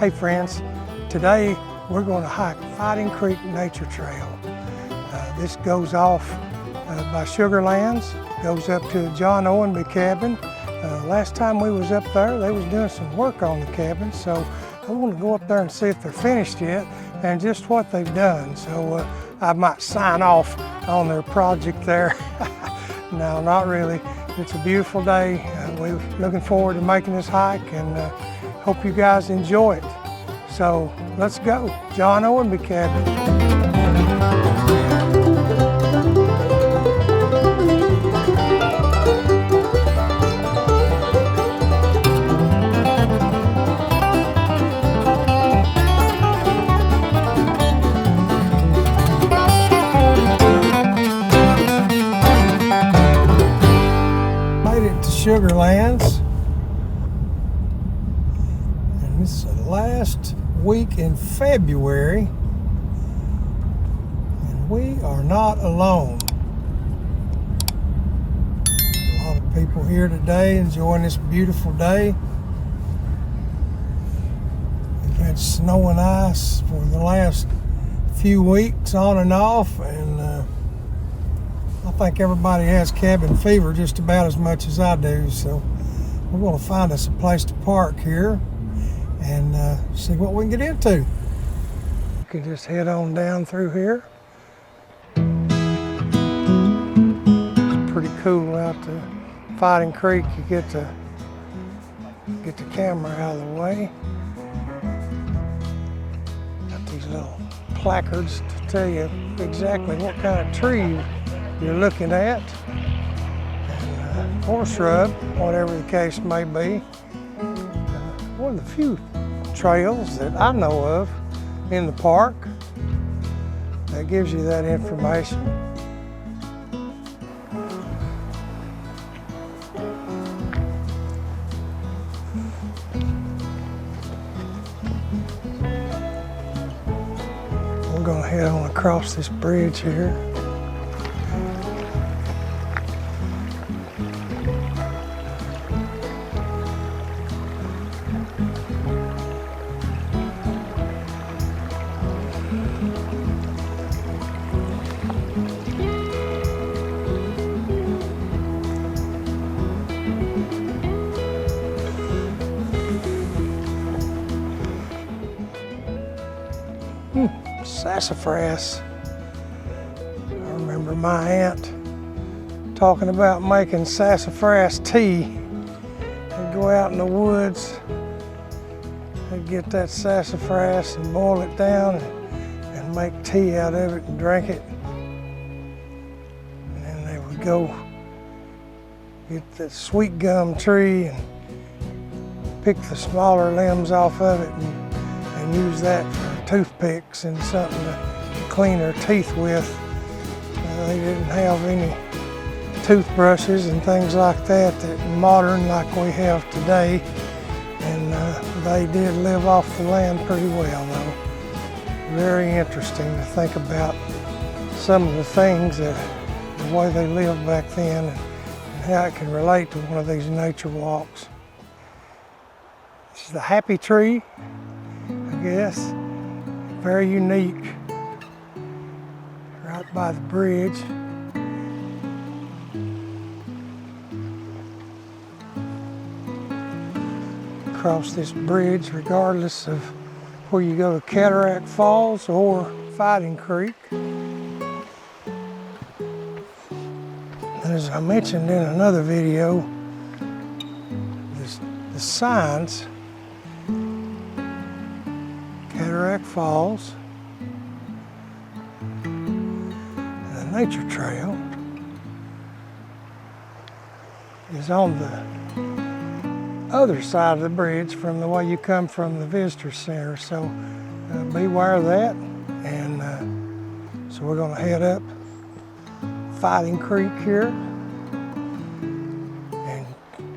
Hey friends, today we're going to hike Fighting Creek Nature Trail. This goes off by Sugarlands, goes up to John Ownby cabin. Last time we was up there, they was doing some work on the cabin, so I want to go up there and see if they're finished yet and just what they've done. So I might sign off on their project there. No, not really. It's a beautiful day. We're looking forward to making this hike and hope you guys enjoy it. So let's go, John Ownby cabin. Sugarlands, and this is the last week in February, and we are not alone. A lot of people here today enjoying this beautiful day. We've had snow and ice for the last few weeks on and off, and I think everybody has cabin fever just about as much as I do, so we're going to find us a place to park here and see what we can get into. You can just head on down through here. It's pretty cool out to Fighting Creek. You get the camera out of the way. Got these little placards to tell you exactly what kind of tree you're looking at, and, or shrub, whatever the case may be. One of the few trails that I know of in the park that gives you that information. We're going to head on across this bridge here. Sassafras. I remember my aunt talking about making sassafras tea. They'd go out in the woods, they'd get that sassafras and boil it down and make tea out of it and drink it. And then they would go get that sweet gum tree and pick the smaller limbs off of it and use that for toothpicks and something to clean their teeth with. They didn't have any toothbrushes and things like that modern like we have today, and they did live off the land pretty well though. Very interesting to think about some of the things the way they lived back then and how it can relate to one of these nature walks. This is the happy tree, I guess. Very unique, right by the bridge. Across this bridge, regardless of where you go to Grotto Falls or Fighting Creek. And as I mentioned in another video, the signs, Grotto Falls, and the nature trail is on the other side of the bridge from the way you come from the visitor center. So beware of that. And so we're going to head up Fighting Creek here and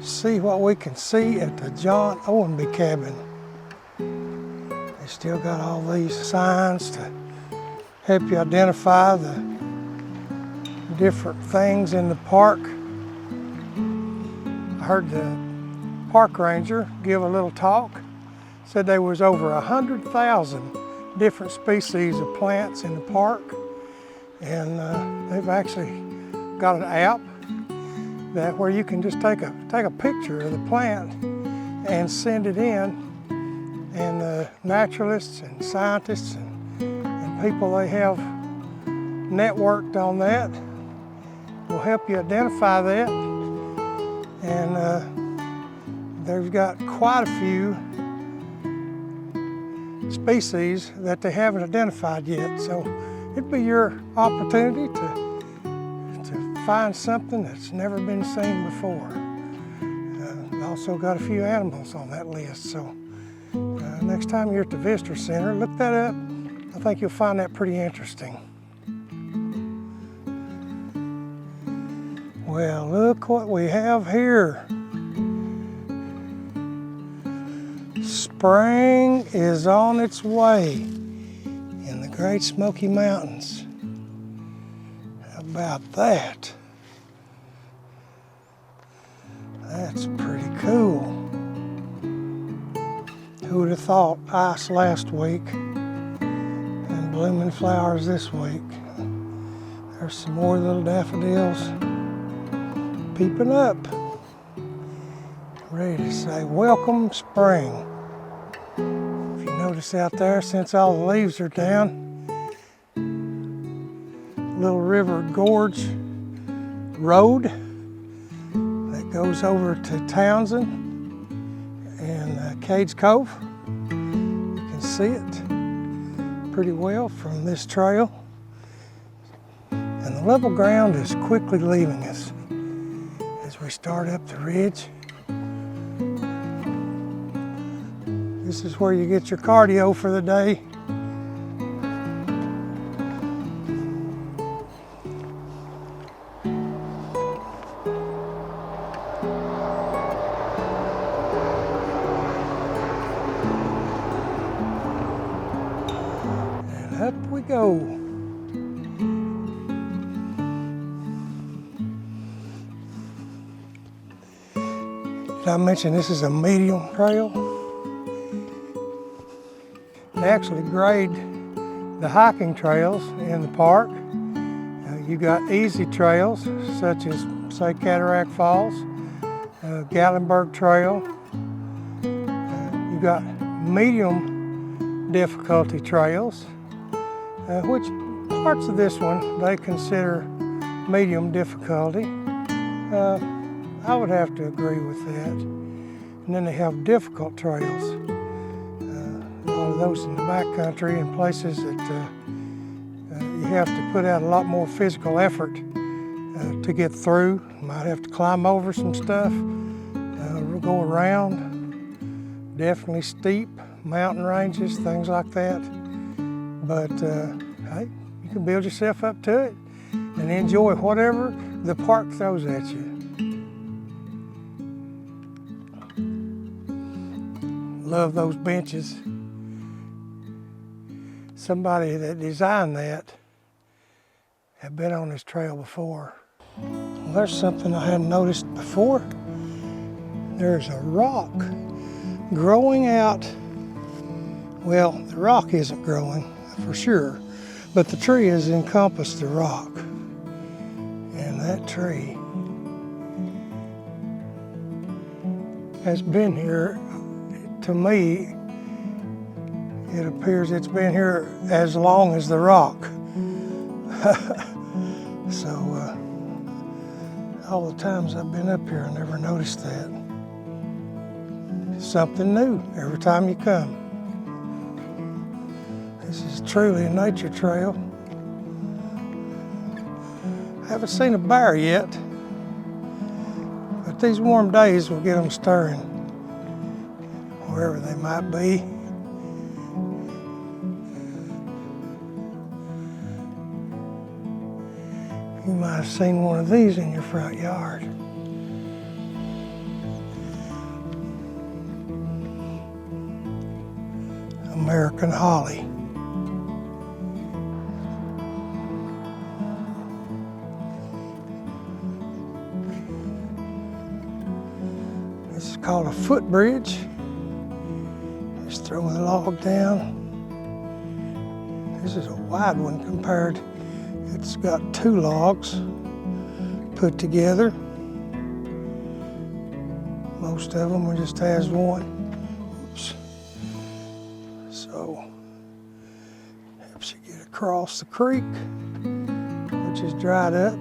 see what we can see at the John Ownby cabin. They still got all these signs to help you identify the different things in the park. I heard the park ranger give a little talk, said there was over 100,000 different species of plants in the park, and they've actually got an app that where you can just take a picture of the plant and send it in, and naturalists and scientists and people they have networked on that will help you identify that. And they've got quite a few species that they haven't identified yet. So it'd be your opportunity to find something that's never been seen before. Also got a few animals on that list. So next time you're at the visitor center, look that up. I think you'll find that pretty interesting. Well, look what we have here. Spring is on its way in the Great Smoky Mountains. How about that? That's pretty cool. Who would have thought ice last week and blooming flowers this week? There's some more little daffodils peeping up, ready to say welcome spring. If you notice out there, since all the leaves are down, Little River Gorge Road that goes over to Townsend and Cades Cove. You can see it pretty well from this trail. And the level ground is quickly leaving us as we start up the ridge. This is where you get your cardio for the day. And up we go. Did I mention this is a medium trail? They actually grade the hiking trails in the park. You got easy trails such as, say, Cataract Falls, Gatlinburg Trail. You got medium difficulty trails, which parts of this one they consider medium difficulty. I would have to agree with that. And then they have difficult trails. A lot of those in the backcountry and places that you have to put out a lot more physical effort to get through. You might have to climb over some stuff, go around. Definitely steep mountain ranges, things like that. But hey, you can build yourself up to it and enjoy whatever the park throws at you. Love those benches. Somebody that designed that had been on this trail before. Well, there's something I hadn't noticed before. There's a rock growing out. Well, the rock isn't growing for sure, but the tree has encompassed the rock. And that tree has been here. To me, it appears it's been here as long as the rock. So, all the times I've been up here, I never noticed that. Something new every time you come. This is truly a nature trail. I haven't seen a bear yet, but these warm days will get them stirring, wherever they might be. You might have seen one of these in your front yard. American holly. This is called a footbridge. There's Throw the log down. This is a wide one compared. It's got 2 logs put together. Most of them just has 1. Oops. So, helps you get across the creek, which is dried up.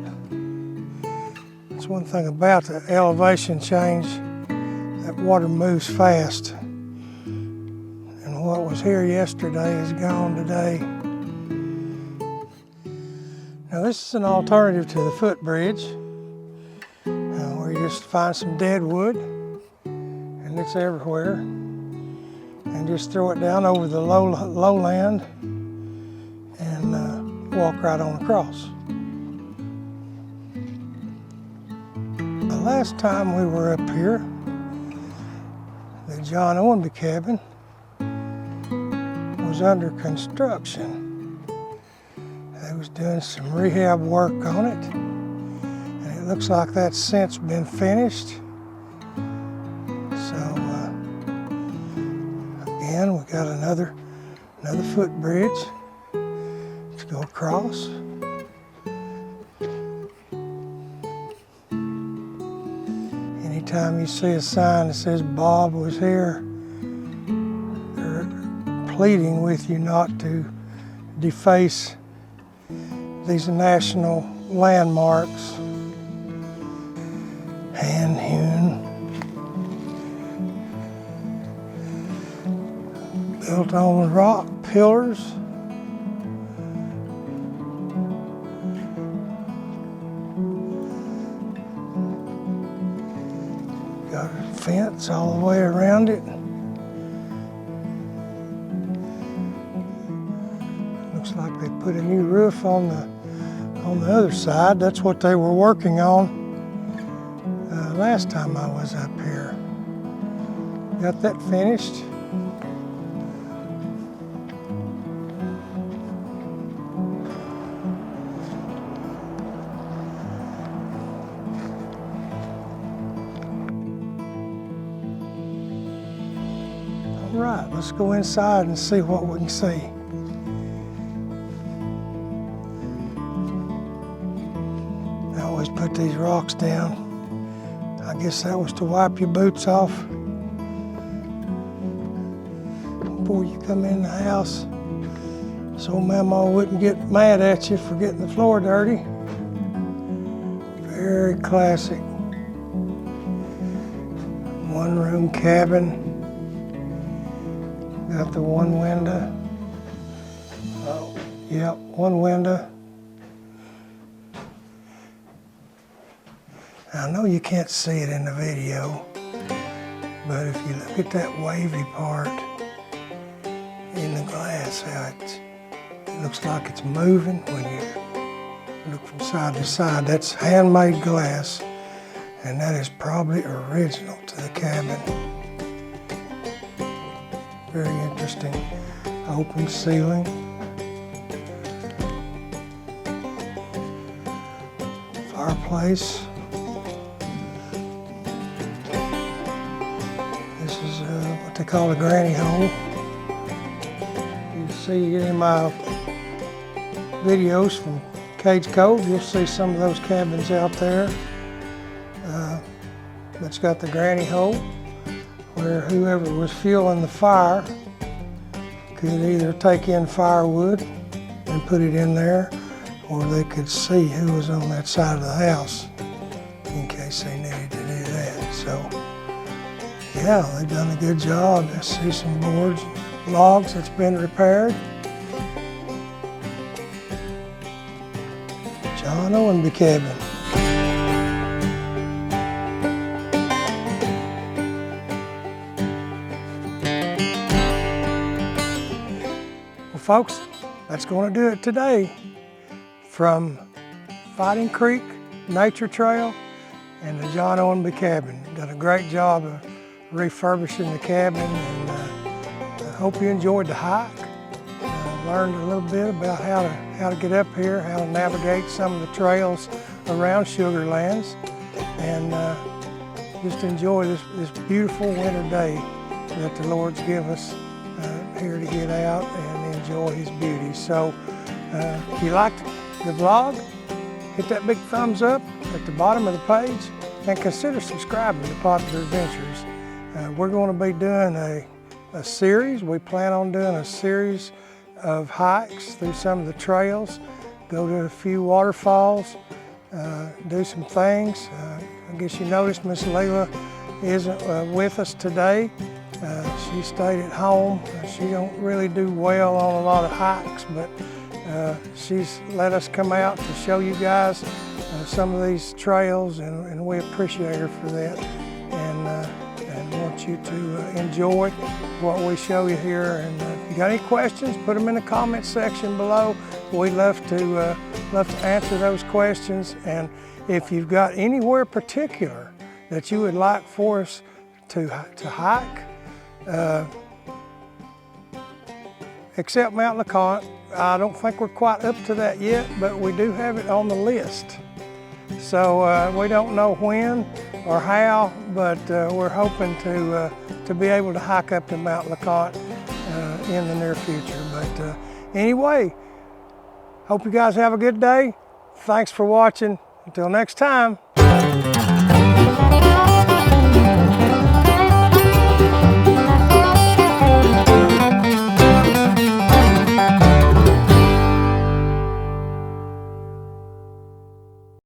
That's one thing about the elevation change. That water moves fast. And what was here yesterday is gone today. Now this is an alternative to the footbridge, where you just find some dead wood, and it's everywhere, and just throw it down over the lowland and walk right on across. The last time we were up here, the John Ownby cabin was under construction. They was doing some rehab work on it, and it looks like that's since been finished. So again, we got another footbridge to go across. Anytime you see a sign that says Bob was here, they're pleading with you not to deface these national landmarks. Hand-hewn, built on rock pillars. Got a fence all the way around it. Looks like they put a new roof on the other side. That's what they were working on last time I was up here. Got that finished. All right, let's go inside and see what we can see. I always put these rocks down. I guess that was to wipe your boots off before you come in the house, so Mama wouldn't get mad at you for getting the floor dirty. Very classic. 1-room cabin. Got the 1 window. Oh, yep, 1 window. I know you can't see it in the video, but if you look at that wavy part in the glass, how it looks like it's moving when you look from side to side. That's handmade glass, and that is probably original to the cabin. Very interesting. Open ceiling. Fireplace. This is what they call a granny hole. You see any of my videos from Cage Cove, you'll see some of those cabins out there. It's got the granny hole, where whoever was fueling the fire could either take in firewood and put it in there, or they could see who was on that side of the house in case they needed to do that. So, yeah, they've done a good job. I see some boards, logs that's been repaired. John Ownby cabin. Folks, that's going to do it today from Fighting Creek Nature Trail and the John Ownby cabin. Done a great job of refurbishing the cabin, and I hope you enjoyed the hike. Learned a little bit about how to get up here, how to navigate some of the trails around Sugar Lands, and just enjoy this beautiful winter day that the Lord's given us here to get out and enjoy his beauty. So if you liked the vlog, hit that big thumbs up at the bottom of the page and consider subscribing to Popular Adventures. We're going to be doing a series. We plan on doing a series of hikes through some of the trails, go to a few waterfalls, do some things. I guess you noticed Miss Leila isn't with us today. She stayed at home. She don't really do well on a lot of hikes, but she's let us come out to show you guys some of these trails, and we appreciate her for that, and want you to enjoy what we show you here. And if you got any questions, put them in the comment section below. We'd love to answer those questions. And if you've got anywhere particular that you would like for us to hike, except Mount LeConte, I don't think we're quite up to that yet, but we do have it on the list. So we don't know when or how, but we're hoping to be able to hike up to Mount LeConte in the near future. But anyway, hope you guys have a good day. Thanks for watching. Until next time.